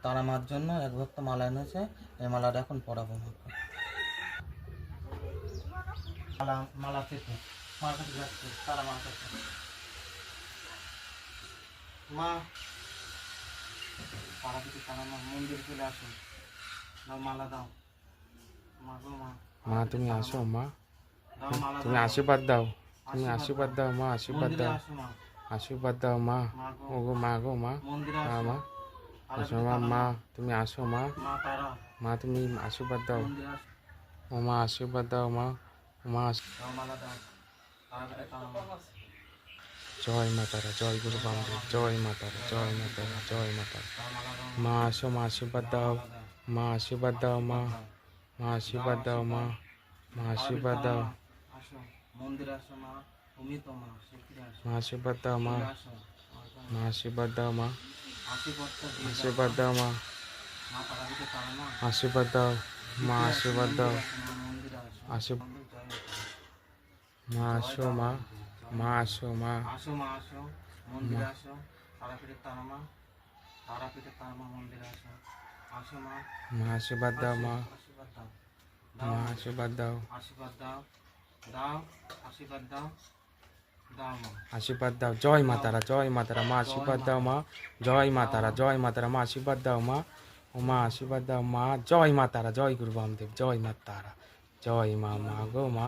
তারা মার জন্য এক ভক্ত মালা এনেছে, এই মালাটা এখন পরাবো মাকে। মালা মালা পেতে মার কাছে যাচ্ছে, তারা মার কাছে। মা তারা পেতে তারা মা মন্দিরে চলে আসুন, দাও মালা দাও। মা গো মা, মা তুমি আসো মা, দাও মালা তুমি দাও, আশীর্বাদ দাও, তুমি আশীর্বাদ দাও মা, আশীর্বাদ মন্দিরে দাও, আসো মা, আশীর্বাদ দাও মা। মা গো ও গো মা গো মা, মন্দিরে মা আসো, মা তারা আসো পেতে মা, তারা মা মা, তুমি আসো মা, মা তারা মা তুমি আশীর্বাদ দাও, মন্দিরে আসো, ও মা আশীর্বাদ দাও মা, ও মা দাও মালা দাও, তারা পেতে তারা মা। জয় মা তারা, জয় গুরু বামদেব, জয় মা তারা, জয় মা তারা, জয় মা তারা। মা আসো মা আশীর্বাদ দাও, মা আশীর্বাদ দাও মা, মা আশীর্বাদ দাও মা, মা আশীর্বাদ দাও, আসো মন্দিরে আসো মা, তুমি তো মা শিগগিরই আসো, মা আশীর্বাদ দাও মা, চলে আসো, মা আশীর্বাদ দাও মা, আশীর্বাদটা দিয়ে দাও আশীর্বাদ দাও মা, মা, তারা দিতে পারো না, আশীর্বাদ দাও মা, আশীর্বাদ দাও, মন্দিরে আসো, আশীর্বাদ জয় মা আসো মা, মা আসো মা, আসো মা আসো মন্দিরে আসো, তারাপীঠের তারা মা, তারাপীঠের তারা মা মন্দিরে আসো, আসো মা, মা আশীর্বাদ দাও মা, আশীর্বাদ দাও, মা আশীর্বাদ দাও, আশীর্বাদ দাও, দাও আশীর্বাদ দাও, দাও মা, আশীর্বাদ দাও। জয় মা তারা, জয় মা তারা, মা আশীর্বাদ দাও মা, জয় মা তারা, জয় মা তারা, মা আশীর্বাদ দাও মা, ও মা আশীর্বাদ দাও মা, জয় মা তারা, জয় গুরু বামদেব, জয় মা তারা, জয় মা, মা গো মা।